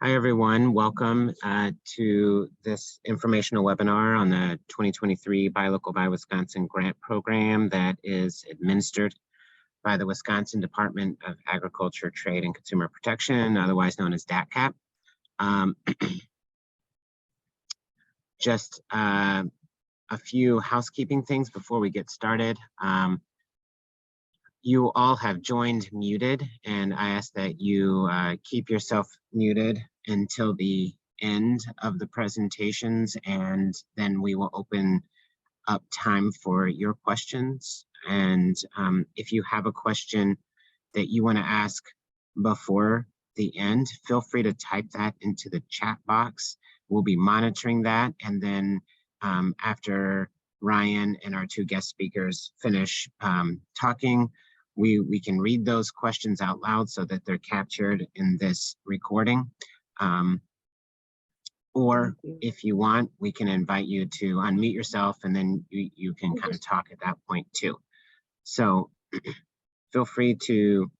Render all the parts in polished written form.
Hi, everyone. Welcome to this informational webinar on the 2023 Buy Local Buy Wisconsin grant program that is administered by the Wisconsin Department of Agriculture, Trade, and Consumer Protection, otherwise known as DATCAP. Just a few housekeeping things before we get started. You all have joined muted, and I ask that you keep yourself muted until the end of the presentations, and then we will open up time for your questions. And if you have a question that you want to ask before the end, feel free to type that into the chat box. We'll be monitoring that, and then after Ryan and our two guest speakers finish talking, we can read those questions out loud so that they're captured in this recording. Or if you want, we can invite you to unmute yourself, and then you can kind of talk at that point too. So feel free to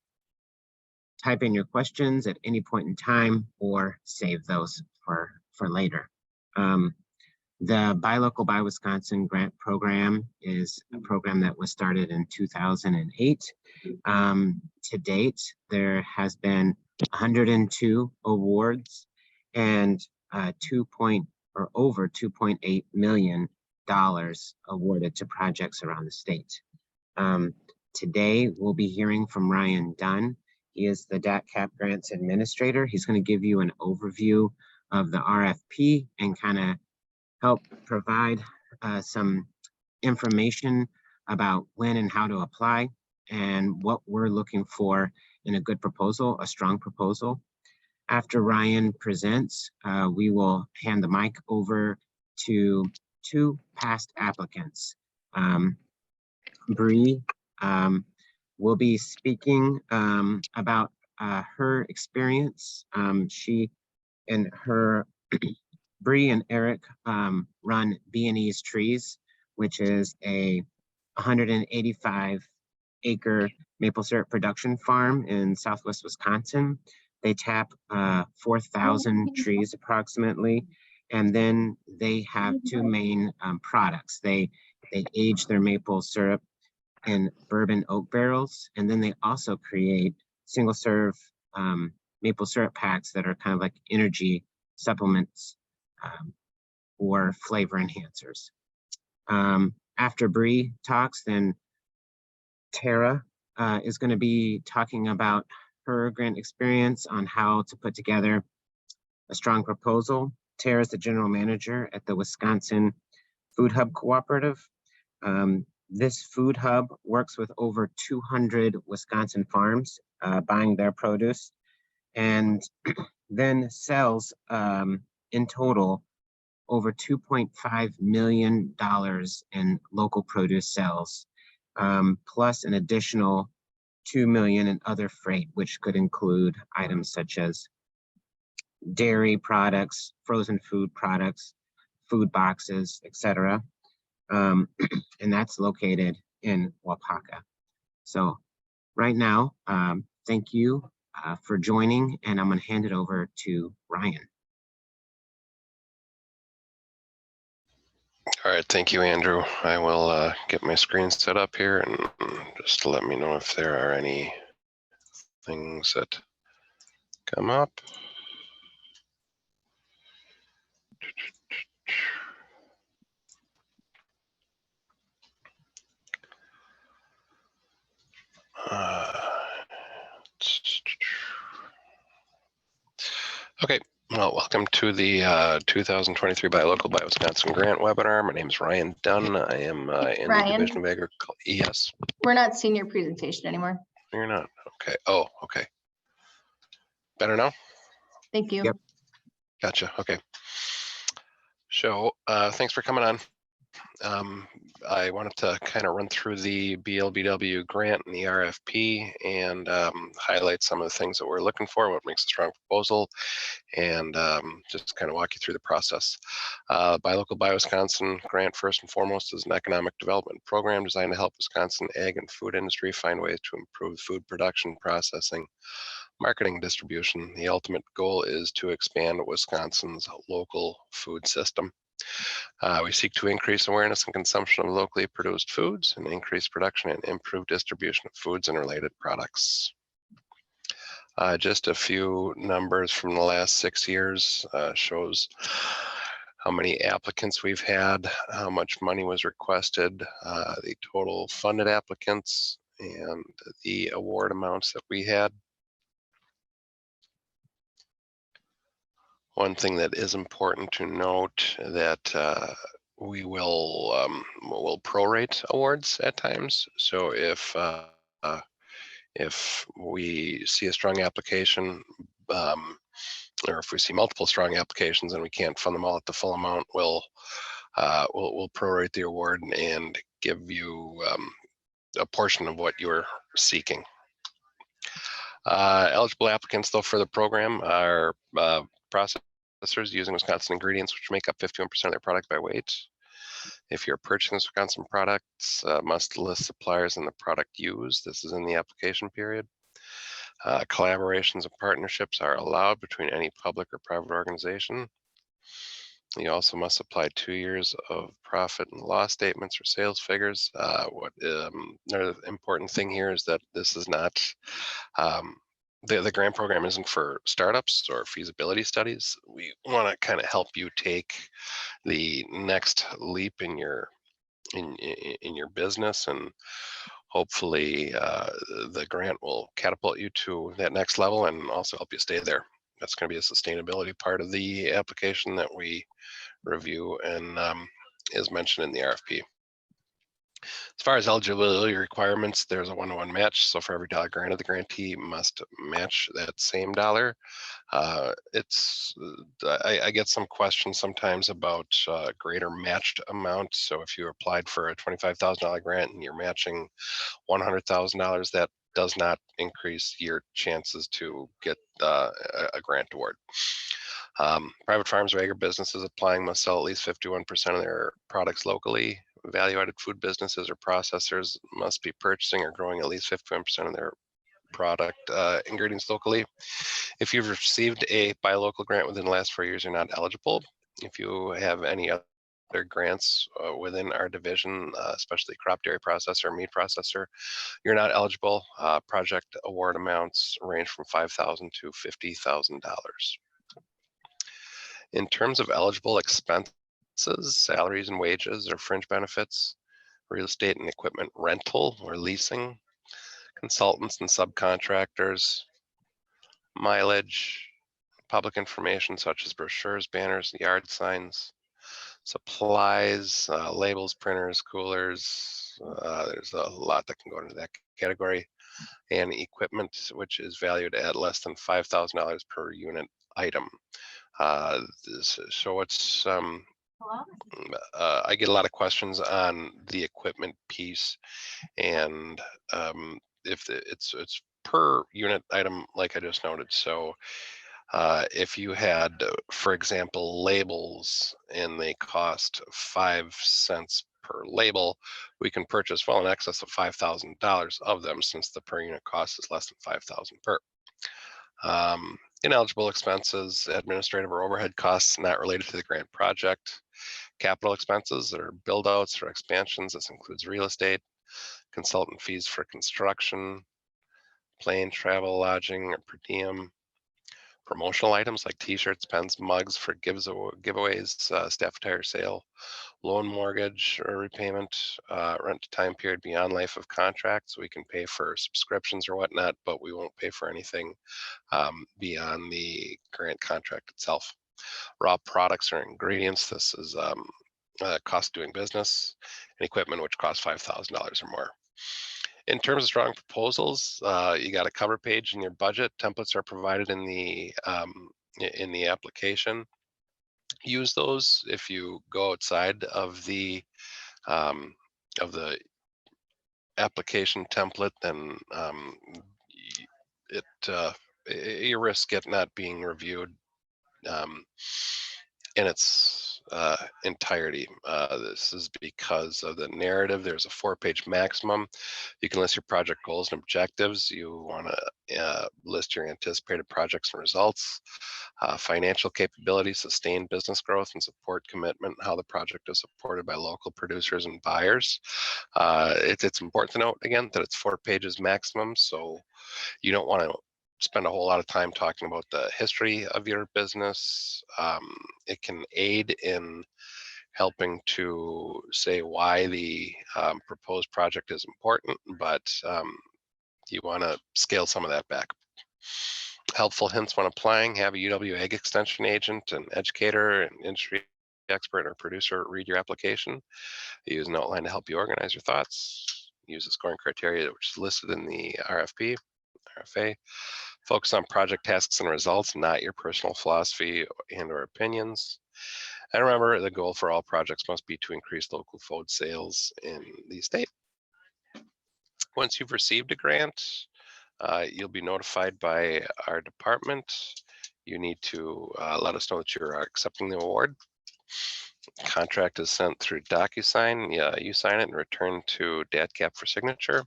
type in your questions at any point in time or save those for later. The Buy Local Buy Wisconsin grant program is a program that was started in 2008. To date, there has been 102 awards and over $2.8 million awarded to projects around the state. Today, we'll be hearing from Ryan Dunn. He is the DATCAP Grants Administrator. He's going to give you an overview of the RFP and kind of help provide some information about when and how to apply and what we're looking for in a good proposal, a strong proposal. After Ryan presents, we will hand the mic over to two past applicants. Bree will be speaking about her experience. Bree and Eric run B&E's Trees, which is a 185-acre maple syrup production farm in Southwest Wisconsin. They tap 4,000 trees approximately, and then they have two main products. They age their maple syrup in bourbon oak barrels, and then they also create single-serve maple syrup packs that are kind of like energy supplements or flavor enhancers. After Bree talks, then Tara is going to be talking about her grant experience on how to put together a strong proposal. Tara is the general manager at the Wisconsin Food Hub Cooperative. This food hub works with over 200 Wisconsin farms buying their produce, and then sells in total over $2.5 million in local produce sales, plus an additional $2 million in other freight, which could include items such as dairy products, frozen food products, food boxes, etc. And that's located in Wapaka. So right now, thank you for joining, and I'm going to hand it over to Ryan. All right, thank you, Andrew. I will get my screen set up here, and just let me know if there are any things that come up. Okay. Well, welcome to the 2023 Buy Local Buy Wisconsin grant webinar. My name is Ryan Dunn. I am in the Division of Agriculture. Yes. We're not seeing your presentation anymore. You're not. Okay. Oh, okay. Better now? Thank you. Yep. Gotcha. Okay. So thanks for coming on. I wanted to kind of run through the BLBW grant and the RFP and highlight some of the things that we're looking for, what makes a strong proposal, and just kind of walk you through the process. Buy Local Buy Wisconsin grant, first and foremost, is an economic development program designed to help Wisconsin ag and food industry find ways to improve food production, processing, marketing distribution. The ultimate goal is to expand Wisconsin's local food system. We seek to increase awareness and consumption of locally produced foods and increase production and improve distribution of foods and related products. Just a few numbers from the last 6 years shows how many applicants we've had, how much money was requested, the total funded applicants, and the award amounts that we had. One thing that is important to note that we will prorate awards at times. So if we see a strong application, or if we see multiple strong applications and we can't fund them all at the full amount, we'll prorate the award and give you a portion of what you're seeking. Eligible applicants, though, for the program are processors using Wisconsin ingredients, which make up 51% of their product by weight. If you're purchasing Wisconsin products, must list suppliers and the product used. This is in the application period. Collaborations and partnerships are allowed between any public or private organization. You also must supply 2 years of profit and loss statements or sales figures. The important thing here is that this is not, the grant program isn't for startups or feasibility studies. We want to kind of help you take the next leap in your business, and hopefully the grant will catapult you to that next level and also help you stay there. That's going to be a sustainability part of the application that we review and is mentioned in the RFP. As far as eligibility requirements, there's a 1-to-1 match. So for every dollar granted, the grantee must match that same dollar. I get some questions sometimes about greater matched amount. So if you applied for a $25,000 grant and you're matching $100,000, that does not increase your chances to get a grant award. Private farms or agribusinesses applying must sell at least 51% of their products locally. Value-added food businesses or processors must be purchasing or growing at least 51% of their product ingredients locally. If you've received a buy local grant within the last 4 years, you're not eligible. If you have any other grants within our division, especially crop dairy processor or meat processor, you're not eligible. Project award amounts range from $5,000 to $50,000. In terms of eligible expenses, salaries and wages or fringe benefits, real estate and equipment rental or leasing, consultants and subcontractors, mileage, public information such as brochures, banners, yard signs, supplies, labels, printers, coolers. There's a lot that can go into that category. And equipment, which is valued at less than $5,000 per unit item. So it's I get a lot of questions on the equipment piece, and if it's per unit item, like I just noted. So if you had, for example, labels and they cost 5 cents per label, we can purchase well in excess of $5,000 of them, since the per unit cost is less than 5,000 per. Ineligible expenses, administrative or overhead costs not related to the grant project. Capital expenses or build outs or expansions. This includes real estate, consultant fees for construction, plane travel, lodging, or per diem. Promotional items like t-shirts, pens, mugs for giveaways, staff attire sale, loan mortgage or repayment, rent time period beyond life of contract. So we can pay for subscriptions or whatnot, but we won't pay for anything beyond the grant contract itself. Raw products or ingredients. This is cost doing business, and equipment which costs $5,000 or more. In terms of strong proposals, you got a cover page in your budget. Templates are provided in the application. Use those. If you go outside of the application template, then you risk it not being reviewed in its entirety. This is because of the narrative. There's a 4-page maximum. You can list your project goals and objectives. You want to list list your anticipated projects and results, financial capability, sustained business growth, and support commitment, how the project is supported by local producers and buyers. It's important to note, again, that it's 4 pages maximum, so you don't want to spend a whole lot of time talking about the history of your business. It can aid in helping to say why the proposed project is important, but you want to scale some of that back. Helpful hints when applying: have a UW Ag Extension agent, an educator, an industry expert, or producer read your application. Use an outline to help you organize your thoughts. Use the scoring criteria which is listed in the RFA. Focus on project tasks and results, not your personal philosophy and/or opinions. And remember, the goal for all projects must be to increase local food sales in the state. Once you've received a grant, you'll be notified by our department. You need to let us know that you're accepting the award. Contract is sent through DocuSign. You sign it and return to DATCAP for signature.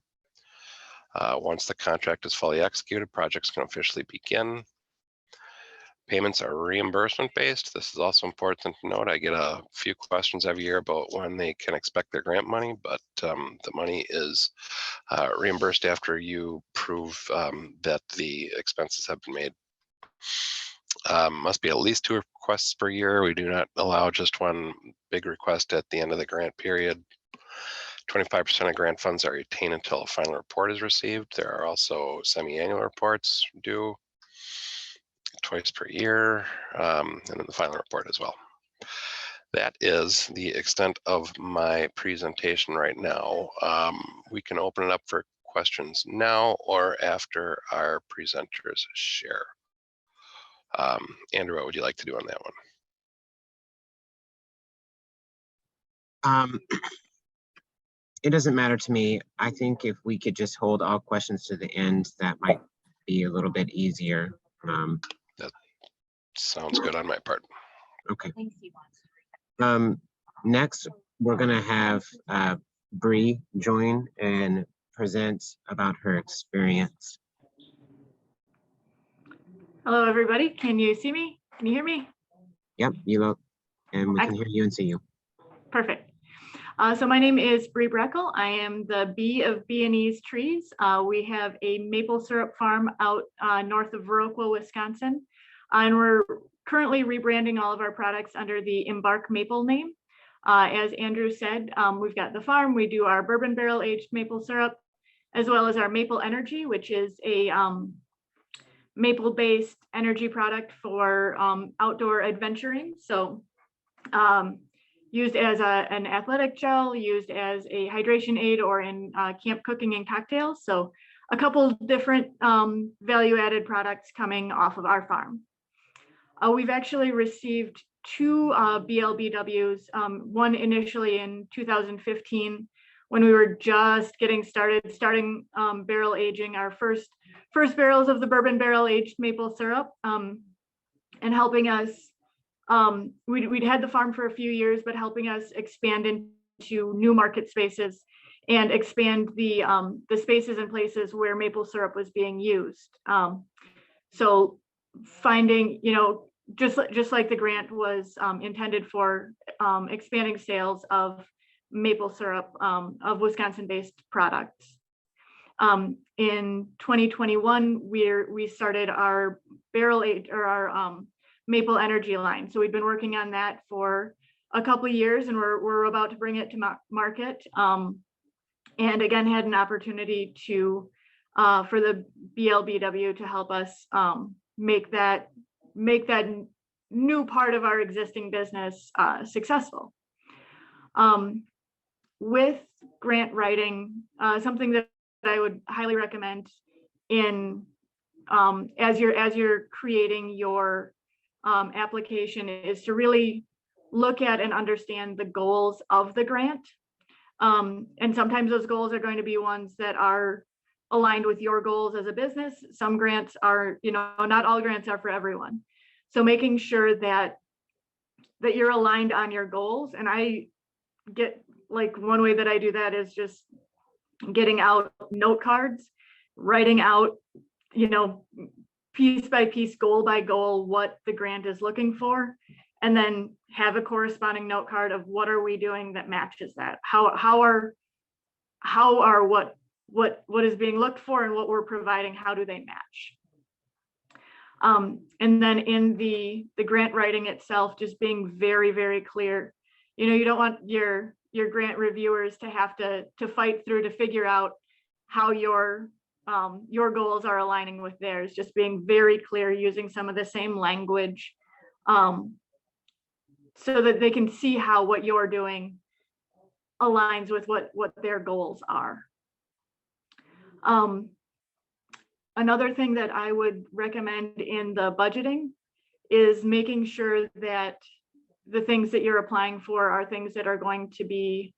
Once the contract is fully executed, projects can officially begin. Payments are reimbursement based. This is also important to note. I get a few questions every year about when they can expect their grant money, but the money is reimbursed after you prove that the expenses have been made. Must be at least 2 requests per year. We do not allow just one big request at the end of the grant period. 25% of grant funds are retained until a final report is received. There are also semi-annual reports due twice per year, and then the final report as well. That is the extent of my presentation right now. We can open it up for questions now or after our presenters share. Andrew, what would you like to do on that one? It doesn't matter to me. I think if we could just hold all questions to the end, that might be a little bit easier. That sounds good on my part. Okay. Next, we're gonna have Bree join and present about her experience. Hello, everybody. Can you see me? Can you hear me? Yep, you look, and we can hear you and see you. Perfect. So my name is Bree Breckel. I am the B of B&E's Trees. We have a maple syrup farm out north of Viroqua, Wisconsin. And we're currently rebranding all of our products under the Embark Maple name. As Andrew said, we've got the farm. We do our bourbon barrel aged maple syrup, as well as our Maple Energy, which is a maple-based energy product for outdoor adventuring. So used as an athletic gel, used as a hydration aid, or in camp cooking and cocktails. So a couple different value-added products coming off of our farm. We've actually received 2 BLBWs, one initially in 2015 when we were just getting starting barrel aging our first barrels of the bourbon barrel aged maple syrup, and helping us, we'd had the farm for a few years, but helping us expand into new market spaces and expand the spaces and places where maple syrup was being used. So finding, just like the grant was intended for, expanding sales of maple syrup, of Wisconsin-based products. In 2021, we started our barrel age, or our Maple Energy line. So we've been working on that for a couple of years, and we're about to bring it to market. And again, had an opportunity to for the BLBW to help us make that new part of our existing business successful. With grant writing, something that I would highly recommend in as you're creating your application is to really look at and understand the goals of the grant. And sometimes those goals are going to be ones that are aligned with your goals as a business. Some grants are, not all grants are for everyone. So making sure that you're aligned on your goals. And I get, like, one way that I do that is just getting out note cards, writing out, piece by piece, goal by goal, what the grant is looking for, and then have a corresponding note card of what are we doing that matches that. How are what is being looked for and what we're providing, how do they match? And then in the grant writing itself, just being very, very clear. You know, you don't want your grant reviewers to have to fight through to figure out how your goals are aligning with theirs. Just being very clear, using some of the same language, so that they can see how what you're doing aligns with what their goals are. Another thing that I would recommend in the budgeting is making sure that the things that you're applying for are things that are going to be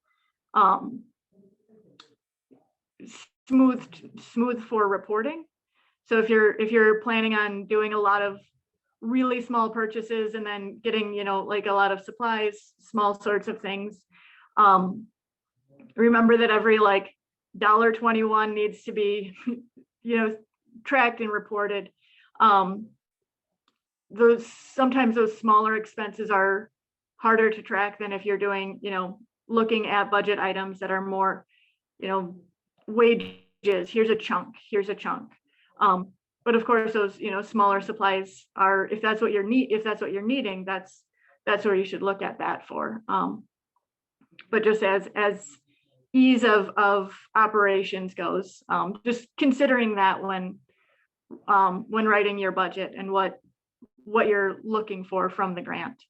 smooth for reporting. So if you're planning on doing a lot of really small purchases and then getting, you know, like a lot of supplies, small sorts of things, remember that every like $1.21 needs to be, you know, tracked and reported. Sometimes those smaller expenses are harder to track than if you're doing, you know, looking at budget items that are more, you know, wages. Here's a chunk. But of course, those, you know, smaller supplies are, if that's what you're needing, that's where you should look at that for. But just as ease of operations goes, just considering that when writing your budget and what you're looking for from the grant.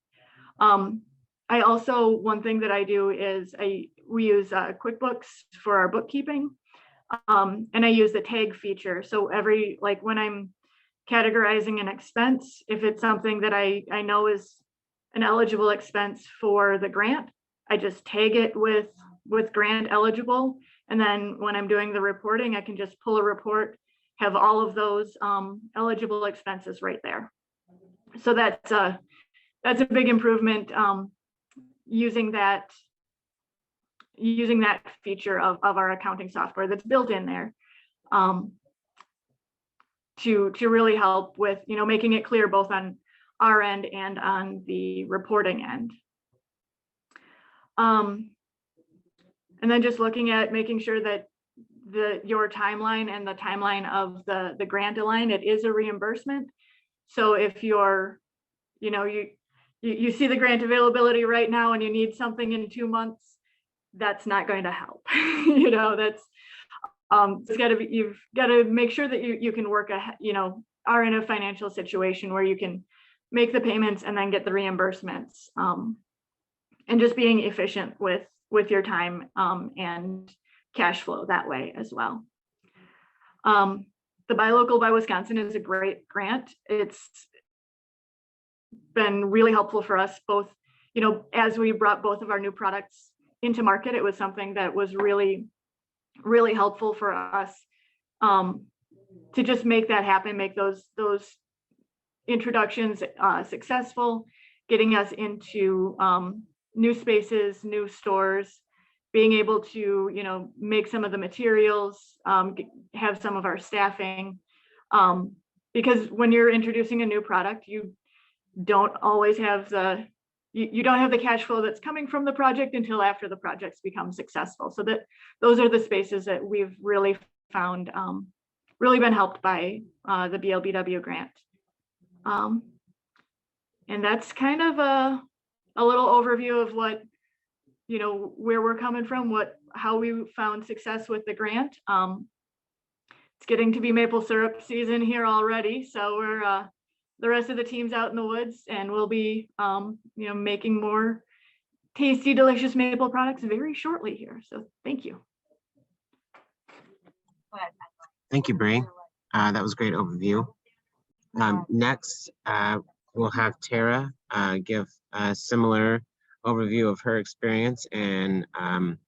I also, one thing that I do is we use QuickBooks for our bookkeeping, and I use the tag feature. So like when I'm categorizing an expense, if it's something that I know is an eligible expense for the grant, I just tag it with grant eligible. And then when I'm doing the reporting, I can just pull a report, have all of those eligible expenses right there. So that's a big improvement, using that feature of our accounting software that's built in there, to really help with, you know, making it clear both on our end and on the reporting end. And then just looking at making sure that your timeline and the timeline of the grant align. It is a reimbursement. So if you're, you know, you see the grant availability right now and you need something in 2 months, that's not going to help. You know, that's you've got to make sure that you can work you know, are in a financial situation where you can make the payments and then get the reimbursements, and just being efficient with your time and cash flow that way as well. The Buy Local by Wisconsin is a great grant. It's been really helpful for us both, you know, as we brought both of our new products into market. It was something that was really, really helpful for us, to just make that happen, make those introductions successful, getting us into new spaces, new stores, being able to, you know, make some of the materials, have some of our staffing, because when you're introducing a new product, you don't always have you don't have the cash flow that's coming from the project until after the projects become successful. So those are the spaces that we've really found really been helped by the BLBW grant. And that's kind of a little overview of what, you know, where we're coming from, how we found success with the grant. It's getting to be maple syrup season here already, so we're the rest of the team's out in the woods, and we'll be you know, making more tasty, delicious maple products very shortly here. So thank you. Thank you, Bree. That was a great overview. Next, we'll have Tara give a similar overview of her experience and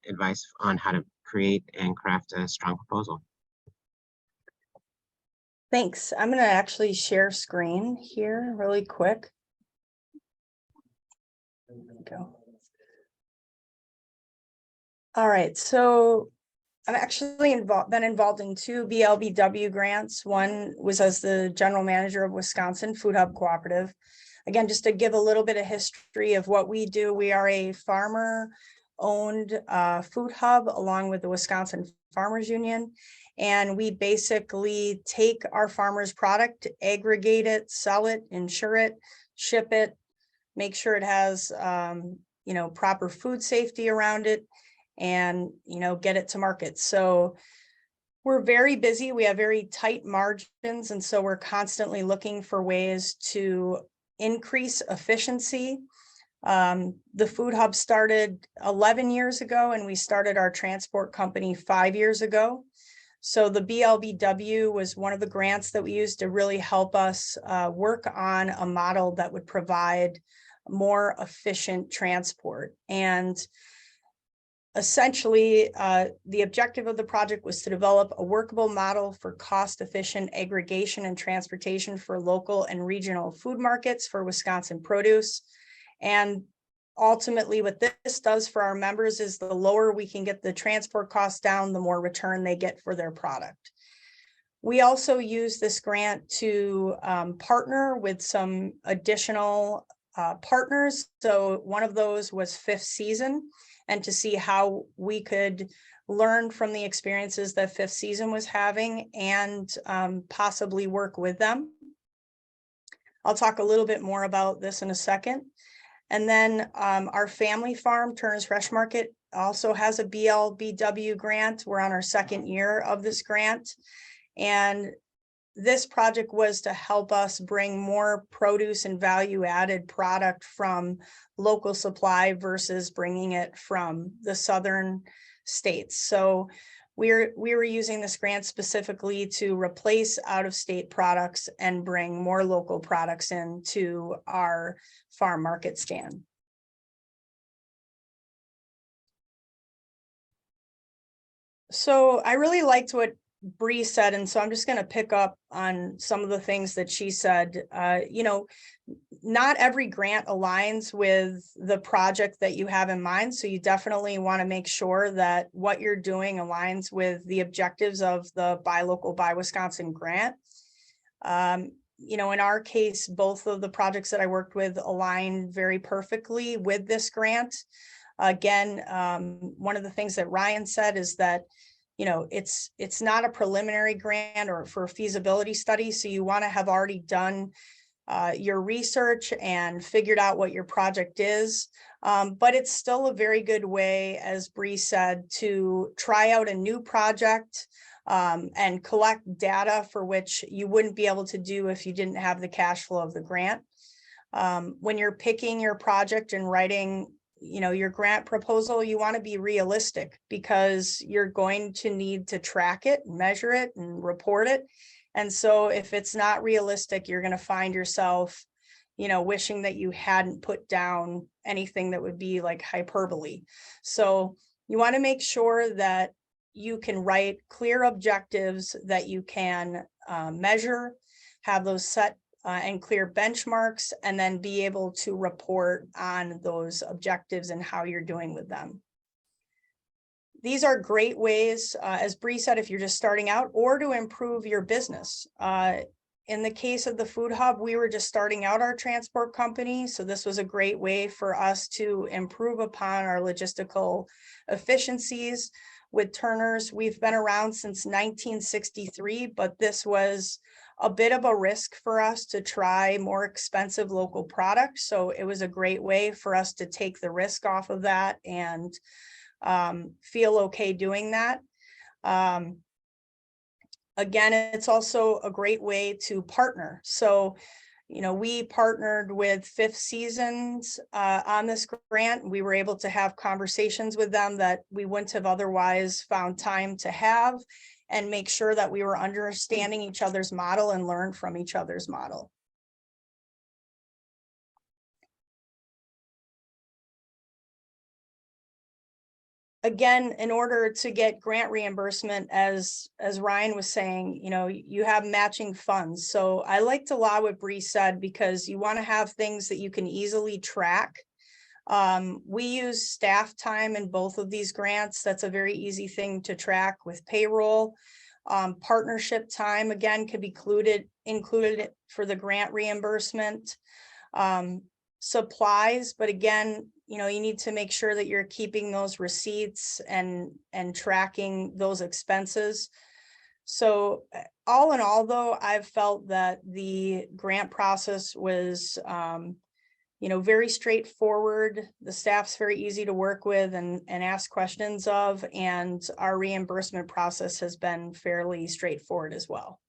advice on how to create and craft a strong proposal. Thanks. I'm going to actually share screen here really quick. There we go. All right, so I've actually been involved in 2 BLBW grants. One was as the general manager of Wisconsin Food Hub Cooperative. Again, just to give a little bit of history of what we do, we are a farmer-owned food hub along with the Wisconsin Farmers Union. And we basically take our farmers' product, aggregate it, sell it, insure it, ship it, make sure it has proper food safety around it, and get it to market. So we're very busy. We have very tight margins, and so we're constantly looking for ways to increase efficiency. The food hub started 11 years ago, and we started our transport company 5 years ago. So the BLBW was one of the grants that we used to really help us work on a model that would provide more efficient transport. And essentially, the objective of the project was to develop a workable model for cost-efficient aggregation and transportation for local and regional food markets for Wisconsin produce. And ultimately, what this does for our members is the lower we can get the transport costs down, the more return they get for their product. We also use this grant to partner with some additional partners. So one of those was Fifth Season, and to see how we could learn from the experiences that Fifth Season was having and possibly work with them. I'll talk a little bit more about this in a second. And then our family farm, Turner's Fresh Market, also has a BLBW grant. We're on our 2nd year of this grant. And this project was to help us bring more produce and value added product from local supply versus bringing it from the southern states. So we were using this grant specifically to replace out of state products and bring more local products into our farm market stand. So I really liked what Bree said, and so I'm just going to pick up on some of the things that she said. Not every grant aligns with the project that you have in mind, so you definitely want to make sure that what you're doing aligns with the objectives of the Buy Local, Buy Wisconsin grant. In our case, both of the projects that I worked with aligned very perfectly with this grant. Again, one of the things that Ryan said is that it's not a preliminary grant or for a feasibility study. So you want to have already done your research and figured out what your project is. But it's still a very good way, as Bree said, to try out a new project and collect data for which you wouldn't be able to do if you didn't have the cash flow of the grant. When you're picking your project and writing your grant proposal, you want to be realistic because you're going to need to track it, measure it, and report it. And so if it's not realistic, you're going to find yourself, wishing that you hadn't put down anything that would be like hyperbole. So you want to make sure that you can write clear objectives that you can measure, have those set and clear benchmarks, and then be able to report on those objectives and how you're doing with them. These are great ways, as Bree said, if you're just starting out or to improve your business. In the case of the Food Hub, we were just starting out our transport company. So this was a great way for us to improve upon our logistical efficiencies. With Turner's, we've been around since 1963, but this was a bit of a risk for us to try more expensive local products. So it was a great way for us to take the risk off of that and feel okay doing that. Again, it's also a great way to partner. So, we partnered with Fifth Seasons on this grant. We were able to have conversations with them that we wouldn't have otherwise found time to have, and make sure that we were understanding each other's model and learn from each other's model. Again, in order to get grant reimbursement, as Ryan was saying, you have matching funds. So I liked a lot what Bree said, because you want to have things that you can easily track. We use staff time in both of these grants. That's a very easy thing to track with payroll. Partnership time, again, could be included for the grant reimbursement. Supplies, but again, you know, you need to make sure that you're keeping those receipts and tracking those expenses. So all in all, though, I've felt that the grant process was, you know, very straightforward. The staff's very easy to work with and ask questions of, and our reimbursement process has been fairly straightforward as well.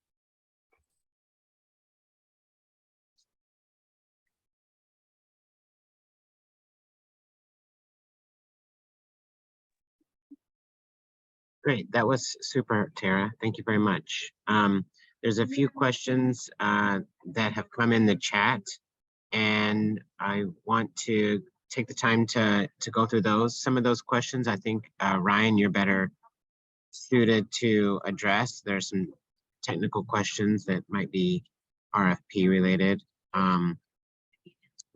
Great, that was super, Tara. Thank you very much. There's a few questions that have come in the chat, and I want to take the time to go through those. Some of those questions, I think, Ryan, you're better suited to address. There's some technical questions that might be RFP related. The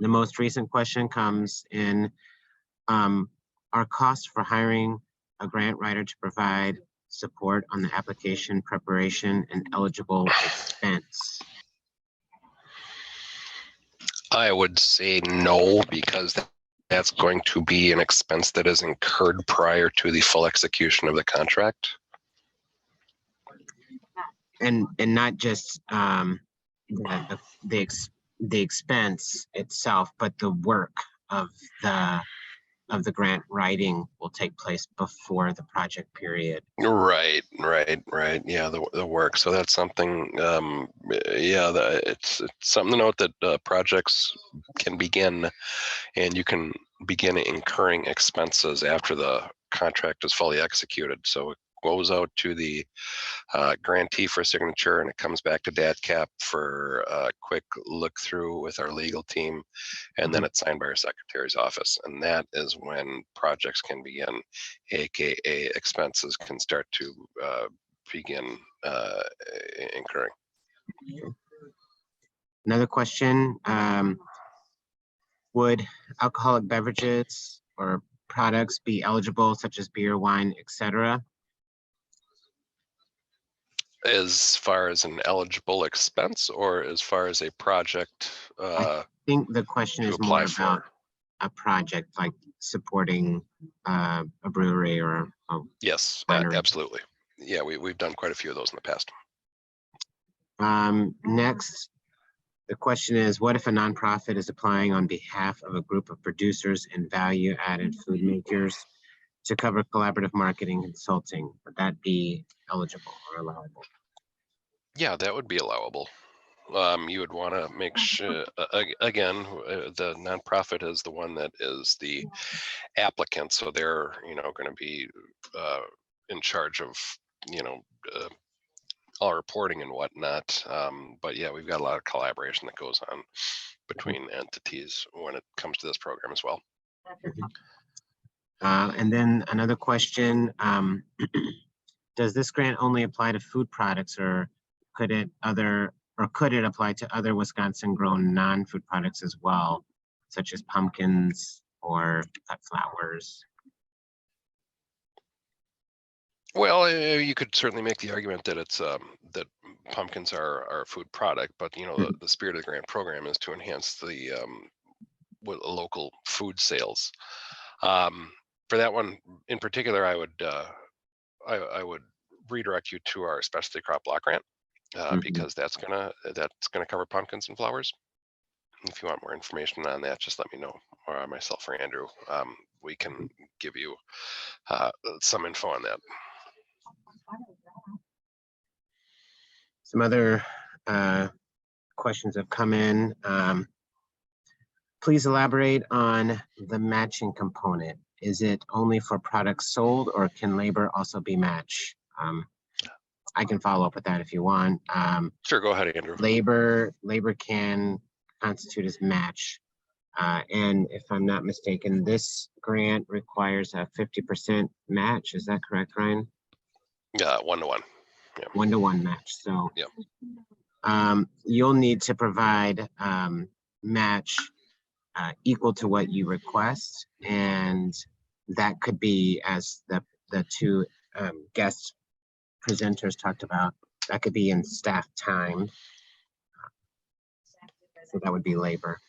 most recent question comes in, our costs for hiring a grant writer to provide support on the application preparation and eligible expense? I would say no, because that's going to be an expense that is incurred prior to the full execution of the contract. And not just the expense itself, but the work of the grant writing will take place before the project period. Right. Yeah, the work. So that's something. Yeah, it's something to note that projects can begin, and you can begin incurring expenses after the contract is fully executed. So it goes out to the grantee for signature, and it comes back to DADCAP for a quick look through with our legal team, and then it's signed by our secretary's office. And that is when projects can begin, aka expenses can start to begin incurring. Another question, would alcoholic beverages or products be eligible, such as beer, wine, etc.? As far as an eligible expense, or as far as a project? I think the question is more about a project, like supporting a brewery or a Yes, winery. absolutely. Yeah, we've done quite a few of those in the past. Next, the question is, what if a nonprofit is applying on behalf of a group of producers and value-added food makers to cover collaborative marketing consulting? Would that be eligible or allowable? Yeah, that would be allowable. You would want to make sure, again, the nonprofit is the one that is the applicant, so they're going to be in charge of all reporting and whatnot. But yeah, we've got a lot of collaboration that goes on between entities when it comes to this program as well. And then another question, does this grant only apply to food products, or could it apply to other Wisconsin grown non-food products as well, such as pumpkins or cut flowers? Well, you could certainly make the argument that it's that pumpkins are a food product, but the spirit of the grant program is to enhance the local food sales. For that one in particular, I would redirect you to our specialty crop block grant, because that's gonna cover pumpkins and flowers. If you want more information on that, just let me know, or myself or Andrew. We can give you some info on that. Some other questions have come in. Please elaborate on the matching component. Is it only for products sold, or can labor also be matched? I can follow up with that if you want. Sure, go ahead, Andrew. Labor can constitute as match. And if I'm not mistaken, this grant requires a 50% match. Is that correct, Ryan? 1-to-1. Yeah. 1-to-1 match. So yeah. You'll need to provide match equal to what you request, and that could be, as the two guest presenters talked about, that could be in staff time. So that would be labor.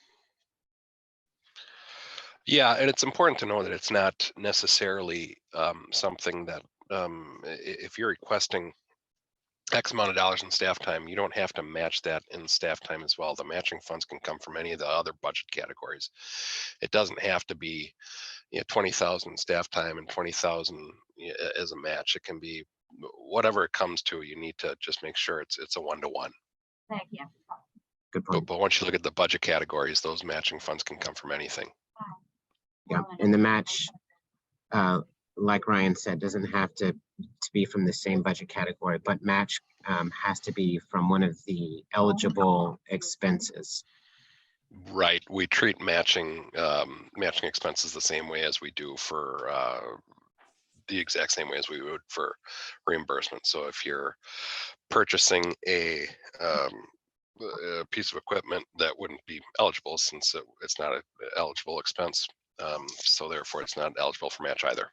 Yeah, and it's important to know that it's not necessarily something that if you're requesting X amount of dollars in staff time, you don't have to match that in staff time as well. The matching funds can come from any of the other budget categories. It doesn't have to be 20,000 staff time and 20,000 as a match. It can be whatever it comes to. You need to just make sure it's a one-to-one. Good point. But once you look at the budget categories, those matching funds can come from anything. Yeah, and the match, like Ryan said, doesn't have to be from the same budget category, but match has to be from one of the eligible expenses. Right. We treat matching expenses the same way as we do for the exact same way as we would for reimbursement. So if you're purchasing a piece of equipment, that wouldn't be eligible since it's not an eligible expense. So therefore it's not eligible for match either.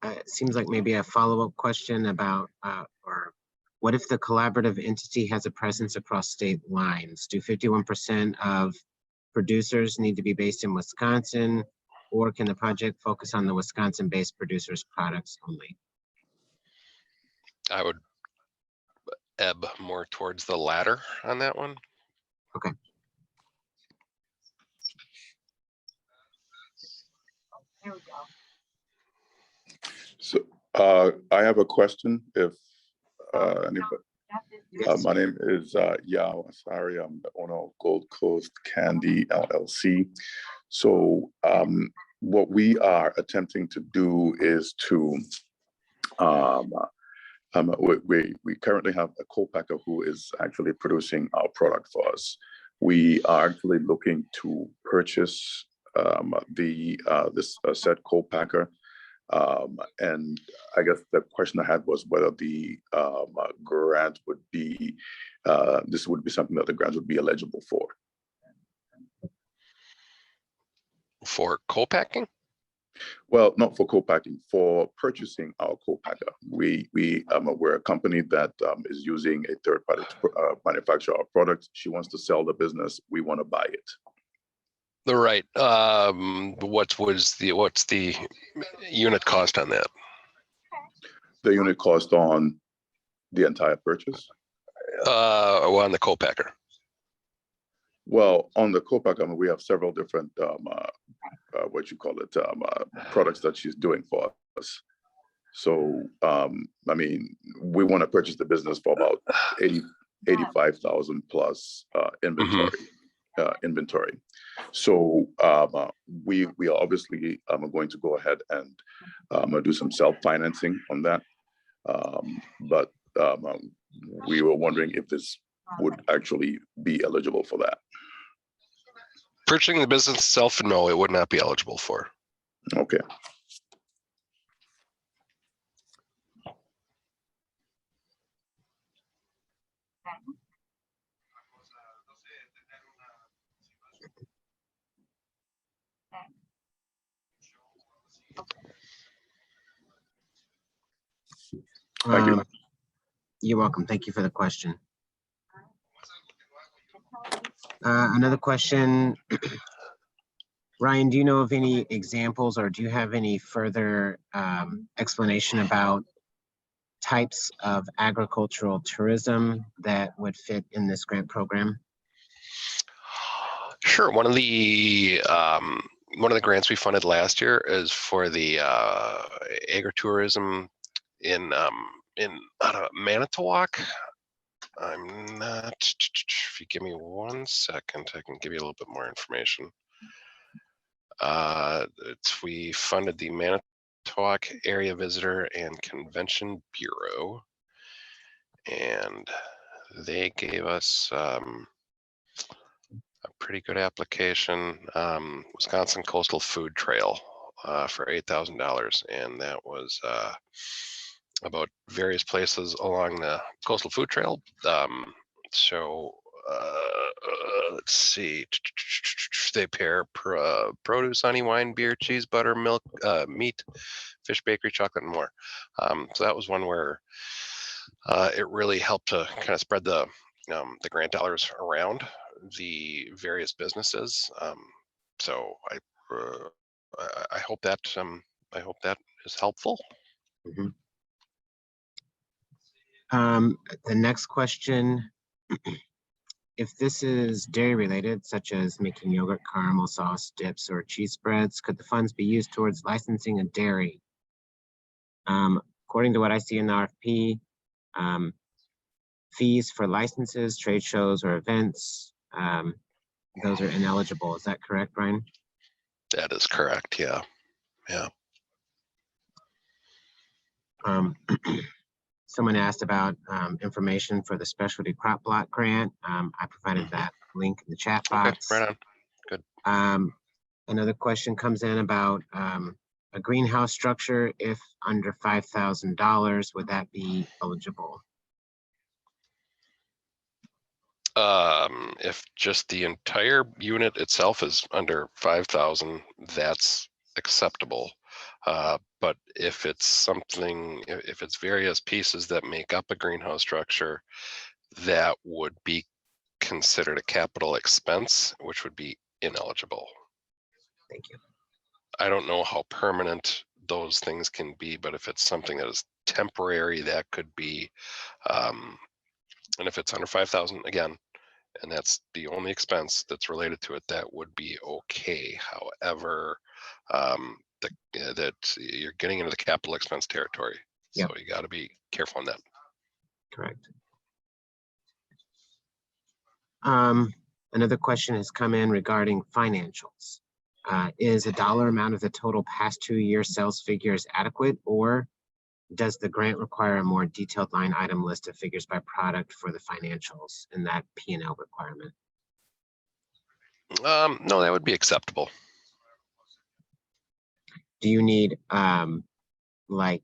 It seems like maybe a follow-up question about, or what if the collaborative entity has a presence across state lines? Do 51% of producers need to be based in Wisconsin, or can the project focus on the Wisconsin-based producers' products only? I would ebb more towards the latter on that one. Okay. So I have a question. If anybody, Yes. my name is Yao Asari. I'm the owner of Gold Coast Candy LLC. So what we are attempting to do is to we currently have a co-packer who is actually producing our product for us. We are actually looking to purchase this said co-packer. And I guess the question I had was whether the grant would be, this would be something that the grant would be eligible for. For co-packing? Well, not for co-packing, for purchasing our co-packer. We're a company that is using a third party to manufacture our product. She wants to sell the business. We want to buy it. Right. What's the unit cost on that? The unit cost on the entire purchase? Well, on the co-packer. Well, on the co-packer, we have several different products that she's doing for us. So we want to purchase the business for about 85,000 plus inventory. Inventory. So we are obviously going to go ahead and do some self-financing on that. But we were wondering if this would actually be eligible for that. Purchasing the business itself, no, it would not be eligible for. Okay. Thank you. You're welcome. Thank you for the question. Another question. Ryan, do you know of any examples, or do you have any further explanation about types of agricultural tourism that would fit in this grant program? Sure. One of the grants we funded last year is for the agritourism in Manitowoc. I'm not. If you give me 1 second, I can give you a little bit more information. We funded the Manitowoc Area Visitor and Convention Bureau, and they gave us a pretty good application, Wisconsin Coastal Food Trail for $8,000, and that was about various places along the Coastal Food Trail. So let's see. They pair produce, honey, wine, beer, cheese, butter, milk, meat, fish, bakery, chocolate, and more. So that was one where it really helped to kind of spread the grant dollars around the various businesses. So I hope that is helpful. Mhm. The next question, if this is dairy related, such as making yogurt, caramel sauce, dips, or cheese spreads, could the funds be used towards licensing a dairy? According to what I see in the RFP, fees for licenses, trade shows, or events, those are ineligible. Is that correct, Brian? That is correct. Yeah. Yeah. Someone asked about information for the specialty crop block grant. I provided that link in the chat box. Okay, right on. Good. Another question comes in about a greenhouse structure. If under $5,000, would that be eligible? If just the entire unit itself is under 5,000, that's acceptable. But if it's something, if it's various pieces that make up a greenhouse structure, that would be considered a capital expense, which would be ineligible. Thank you. I don't know how permanent those things can be, but if it's something that is temporary, that could be, and if it's under 5,000, again, and that's the only expense that's related to it, that would be okay. However, that you're getting into the capital expense territory. So Yep. you got to be careful on that. Correct. Another question has come in regarding financials. Is a dollar amount of the total past 2 year sales figures adequate, or does the grant require a more detailed line item list of figures by product for the financials and that P&L requirement? No, that would be acceptable. Do you need like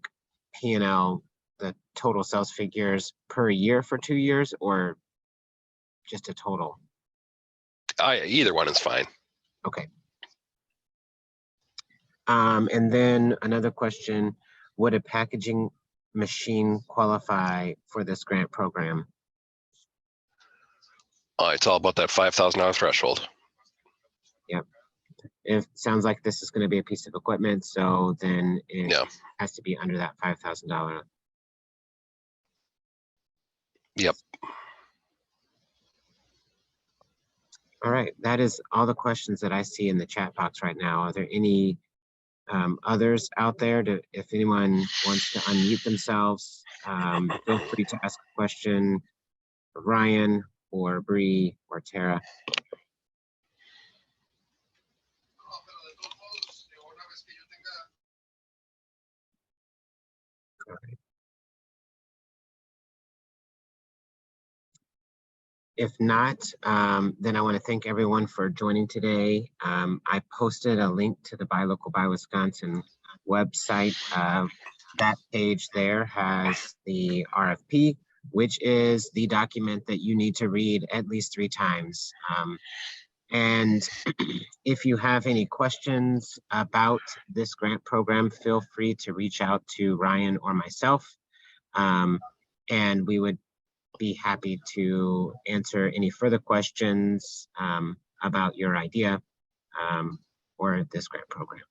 P&L, the total sales figures per year for 2 years, or just a total? Either one is fine. Okay. And then another question, would a packaging machine qualify for this grant program? It's all about that $5,000 threshold. Yep. It sounds like this is going to be a piece of equipment, so then it has to be under that $5,000. Yep. All right, that is all the questions that I see in the chat box right now. Are there any others out there? If anyone wants to unmute themselves, feel free to ask a question for Ryan or Bree or Tara. If not, then I want to thank everyone for joining today. I posted a link to the Buy Local Buy Wisconsin website. That page there has the RFP, which is the document that you need to read at least 3 times. And if you have any questions about this grant program, feel free to reach out to Ryan or myself, and we would be happy to answer any further questions about your idea or this grant program.